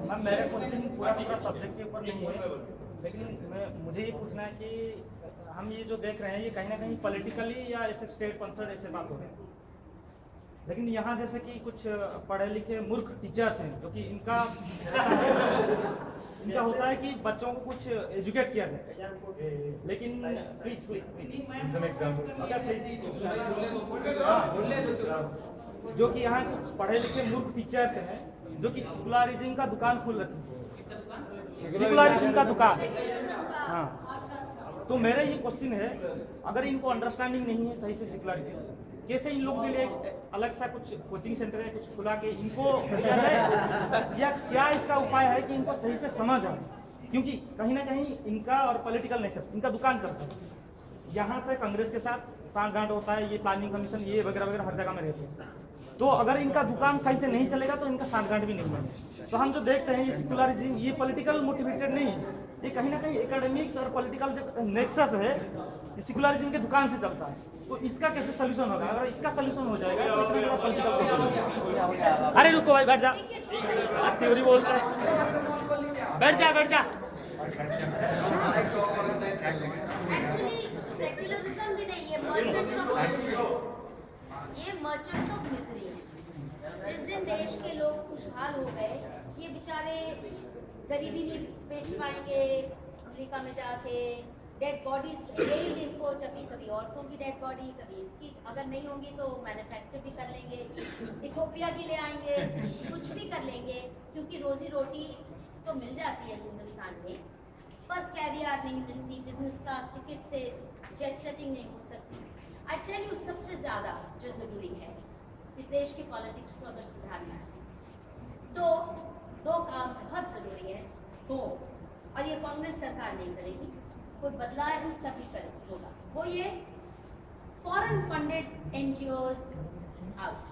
Ma'am मेरा question पूरा subject के ऊपर नहीं है, लेकिन मुझे ये पूछना है कि हम ये जो देख रहे हैं ये कहीं ना कहीं पॉलिटिकली या ऐसे स्टेट स्पॉन्सर्ड ऐसे बात हो रही है, लेकिन यहाँ जैसे कि कुछ पढ़े लिखे मूर्ख टीचर्स हैं जो कि इनका होता है कि बच्चों को कुछ एजुकेट किया जाए, लेकिन प्लीज जो कि यहाँ कुछ पढ़े लिखे मूर्ख टीचर्स हैं जो कि सेकुलरिज्म का दुकान खोल रखी है, सेकुलरिज्म का दुकान। हाँ, तो मेरा ये क्वेश्चन है, अगर इनको अंडरस्टैंडिंग नहीं है सही से सेकुलरिज्म, कैसे इन लोगों के लिए अलग सा कुछ कोचिंग सेंटर है कुछ खुला के इनको या क्या इसका उपाय है कि इनको सही से समझ आए, क्योंकि कहीं ना कहीं इनका और पॉलिटिकल नेक्सस इनका दुकान चलता है, यहाँ से कांग्रेस के साथ सांठ-गांठ होता है, ये प्लानिंग कमीशन ये वगैरह वगैरह हर जगह में रहते हैं, तो अगर इनका दुकान सही से नहीं चलेगा तो इनका सांठ-गांठ भी नहीं बनेगा। तो हम जो देखते हैं ये सेकुलरिज्म ये पॉलिटिकल मोटिवेटेड नहीं है, ये कहीं ना कहीं एकेडमिक्स और पॉलिटिकल जो नेक्सस है ये सेकुलरिज्म के दुकान से चलता है, तो इसका कैसे सोल्यूशन होगा? अगर इसका सोल्यूशन हो जाएगा तो इतना बड़ा पॉलिटिकल। अरे रुको भाई, बैठ जा, थ्योरी बोलता है, बैठ जा। एक्चुअली सेक्युलरिज्म भी नहीं है, मर्चेंट्स ऑफ मिजरी, ये मर्चेंट्स ऑफ मिजरी है। जिस दिन देश के लोग खुशहाल हो गए, ये बेचारे गरीबी नहीं बेच पाएंगे, अमेरिका में जाके डेड बॉडीज चाहिए इनको, कभी औरतों की डेड बॉडी, कभी इसकी अगर नहीं होंगी तो मैन्युफैक्चर भी कर लेंगे, इथोपिया की ले आएंगे, कुछ भी कर लेंगे, क्योंकि रोजी रोटी तो मिल जाती है हिंदुस्तान में, पर कैवियर नहीं मिलती, बिजनेस क्लास टिकट से जेट सेटिंग नहीं हो सकती। आई टेल यू, सबसे ज़्यादा जो ज़रूरी है इस देश की पॉलिटिक्स को अगर सुधारना है तो दो काम बहुत ज़रूरी है, दो, और ये कांग्रेस सरकार नहीं करेगी, कोई बदलाव तभी करेगी होगा, वो ये फॉरेन फंडेड एनजीओज आउट,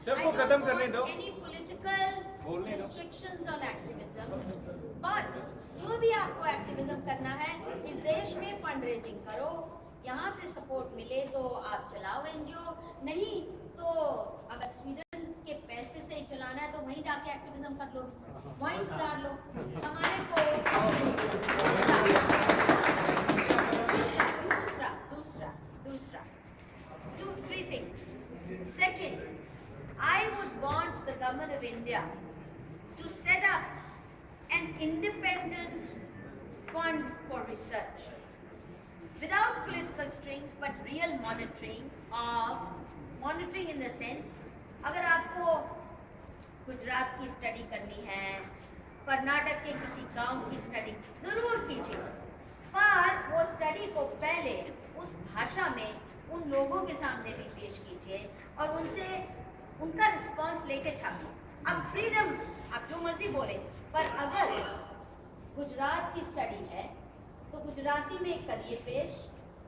सबको खत्म करने दो। Any political restrictions on activism, but जो भी आपको एक्टिविज्म करना है इस देश में फंड रेजिंग करो, यहाँ से सपोर्ट मिले तो आप चलाओ एनजीओ, नहीं तो अगर स्वीडन के पैसे से चलाना है तो वहीं जाके एक्टिविज्म कर लो, वहीं सुधार लो हमारे को। दूसरा 2-3 things. Second, I would want the government of India to set up an independent fund for research without political strings but real monitoring in the sense, अगर आपको गुजरात की स्टडी करनी है, कर्नाटक के किसी गांव की स्टडी जरूर कीजिए, पर वो स्टडी को पहले उस भाषा में उन लोगों के सामने भी पेश कीजिए और उनसे उनका रिस्पांस लेके छापिए। अब फ्रीडम, आप जो मर्जी बोले, पर अगर गुजरात की स्टडी है तो गुजराती में करिए पेश,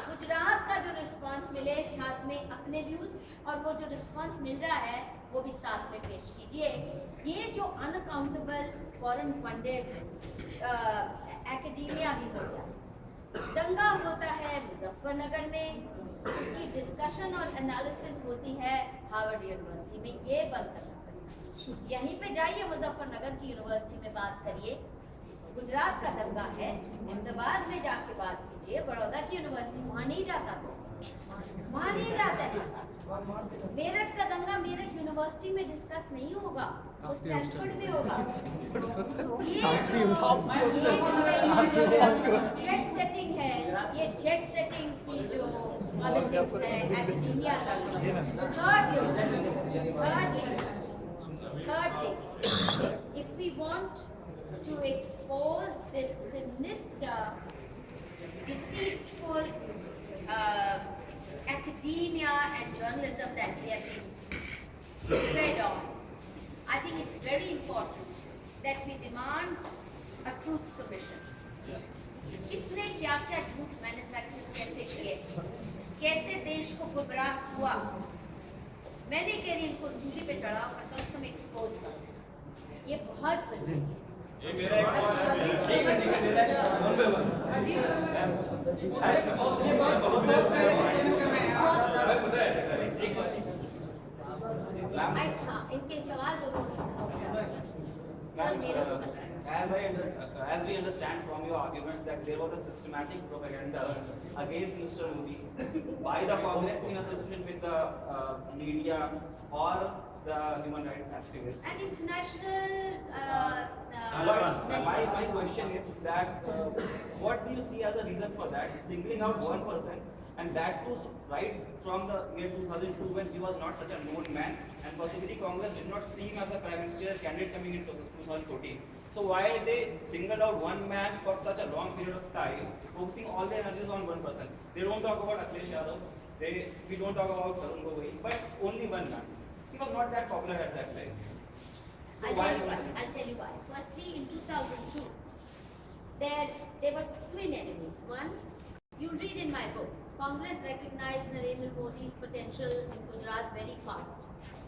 गुजरात का जो रिस्पांस मिले साथ में अपने व्यूज, और वो जो रिस्पांस मिल रहा है वो भी साथ में पेश कीजिए। ये जो अनअकाउंटेबल फॉरेन फंडेड एकेडमिया भी हो गया, दंगा होता है मुजफ्फरनगर में, उसकी डिस्कशन और एनालिसिस होती है हार्वर्ड यूनिवर्सिटी में, ये बंद करना पड़ेगा। यहीं पे जाइए मुजफ्फरनगर की यूनिवर्सिटी में बात करिए, गुजरात का दंगा है अहमदाबाद में जाके बात कीजिए, बड़ौदा की यूनिवर्सिटी, वहाँ नहीं जाता, वहाँ नहीं जाता है। मेरठ का दंगा मेरठ यूनिवर्सिटी में डिस्कस नहीं होगा, वो स्टैनफोर्ड में होगा। ये जेट सेटिंग है, ये जेट सेटिंग की जो politics है, academia का thirdly, if we want to expose this sinister, deceitful academia and journalism that we have been fed on, I think it's very important that we demand a truth commission. किसने क्या क्या झूठ manufacture कैसे किए, कैसे देश को गुमराह हुआ, मैंने कह रही इनको सूली पे चढ़ाओ और कम से कम एक्सपोज करो, ये बहुत जरूरी है। हाँ, इनके सवाल जरूर as we understand from your arguments that there was a systematic propaganda against Mr. Modi by the Congress in association with the media or the human rights activists. And international. My question is that what do you see as a reason for that? Singling out one person, and that too right from the year 2002 when he was not such a known man, and possibly Congress did not see him as a prime minister candidate coming in 2014. So why they singled out one man for such a long period of time, focusing all their energies on one person? They don't talk about Akhilesh Yadav, we don't talk about Tarun Gogoi, but only one man. He was not that popular at that time. So I'll tell you why. Firstly, in 2002, there were twin enemies. One, you'll read in my book, Congress recognized Narendra Modi's potential in Gujarat very fast.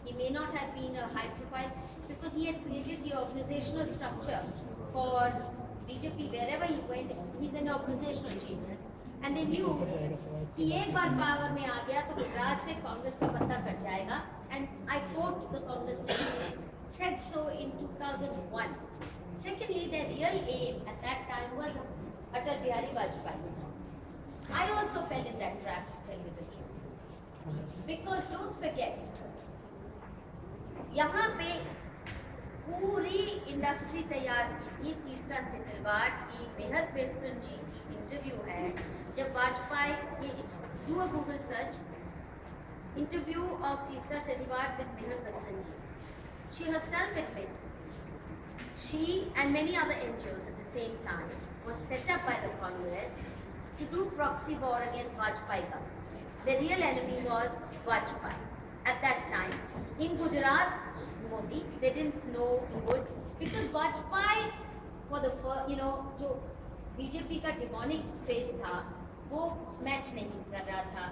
He may not have been a high profile because he had created the organizational structure for BJP wherever he went. He's an organizational genius. And they knew कि एक बार power में आ गया तो गुजरात से कांग्रेस का पत्ता cut जाएगा. And I quote the congressman said so in 2001. Secondly, their real aim at that time was Atal Bihari Vajpayee. I also fell in that trap, to tell you the truth. Because don't forget, यहाँ पे पूरी industry तैयार की थी. तीस्ता सेटलवाट की मेहर पेस्टन जी की interview है जब वाजपेयी, ये do a Google search, interview of Teesta Setalvad with Mehr Pestonji. She herself admits she and many other NGOs at the same time was set up by the Congress to do proxy war against Vajpayee government. The real enemy was Vajpayee. At that time, in Gujarat, Modi, they didn't know he would, because Vajpayee, for the जो BJP का demonic face था, वो match नहीं कर रहा था,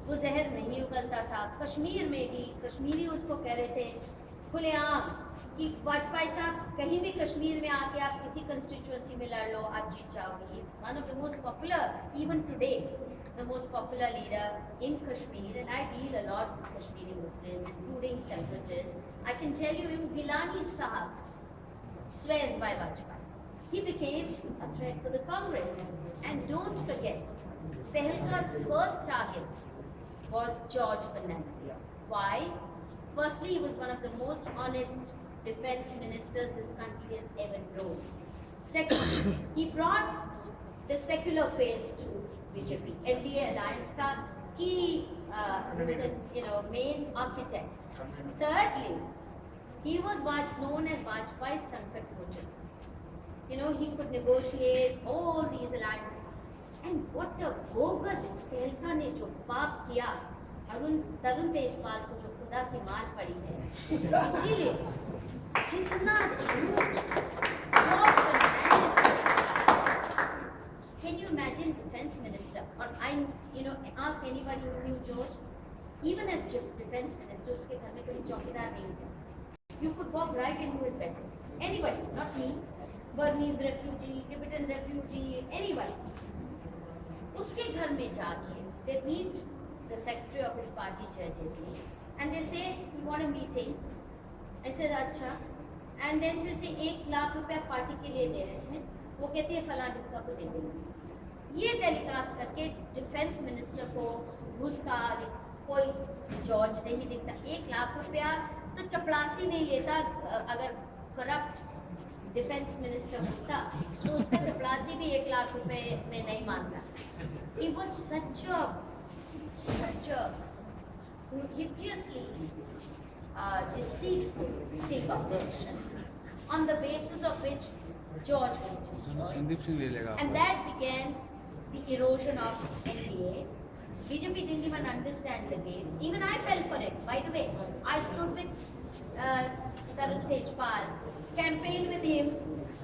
वो जहर नहीं उगलता था. कश्मीर में भी कश्मीरी उसको कह रहे थे खुलेआम कि वाजपेयी साहब कहीं भी कश्मीर में आके आप किसी कंस्टिट्यूएंसी में लड़ लो, आप जीत जाओगे. He is one of the most popular, even today the most popular leader in Kashmir, and I deal a lot with Kashmiri Muslims, including separatists. I can tell you, even Gilani Sahab swears by Vajpayee. He became a threat for the Congress. And don't forget, Tehelka's first target was George Fernandez. Why? Firstly, he was one of the most honest defense ministers this country has ever known. Secondly, he brought the secular face to BJP, NDA alliance ka. He was a main architect. Thirdly, he was known as Vajpayee's Sankat Mochan. He could negotiate all these alliances. And what a bogus Tehelka ने जो पाप किया, तरुण तेजपाल को जो खुदा की मार पड़ी है, इसीलिए जितना झूठ George Fernandes. Can you imagine defense minister, or ask anybody who knew George, even as defense minister, उसके घर में कोई चौकीदार नहीं था. You could walk right into his bedroom. Anybody, not me, Burmese refugee, Tibetan refugee, anybody. उसके घर में जाके they meet the secretary of his party, Jay Jayapal, and they say we want a meeting. I said अच्छा, and then they say 1 lakh रुपया party के लिए दे रहे हैं. वो कहती है फला ढुक्का को दे देंगे. ये टेलीकास्ट करके डिफेंस मिनिस्टर को घूस का कोई जॉर्ज नहीं दिखता. 1 लाख रुपया तो चपड़ासी नहीं लेता. अगर करप्ट डिफेंस मिनिस्टर होता तो उसका चपड़ासी भी 1 लाख रुपए में नहीं मानता. He was such a such a hideously deceitful sting operation on the basis of which George was destroyed. And that began the erosion of NDA. BJP didn't even understand the game. Even I fell for it. By the way, I stood with Tarun Tejpal, campaigned with him.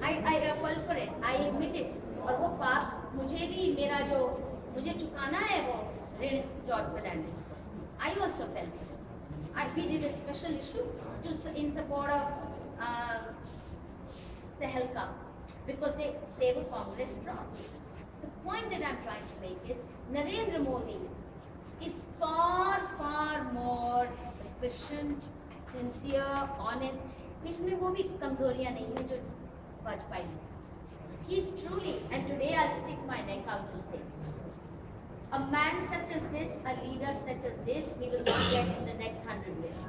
I fell for it. I admit it. और वो पाप मुझे भी मेरा जो मुझे चुकाना है वो ऋण जॉर्ज फर्नांडिस को. I also fell for it. We did a special issue in support of Tehelka because they were Congress props. The point that I'm trying to make is Narendra Modi is far, far more efficient, sincere, honest. इसमें वो भी कमजोरियां नहीं है जो वाजपेयी में. He's truly, and today I'll stick my neck out and say, a man such as this, a leader such as this, we will not get in the next 100 years.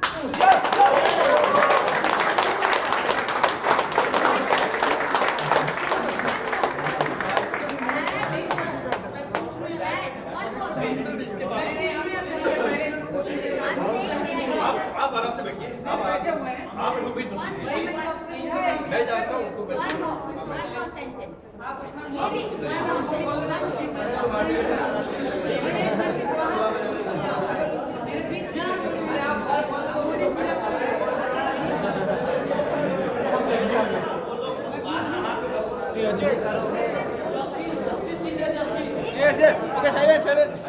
One more sentence. Yes, yes. Okay, silent.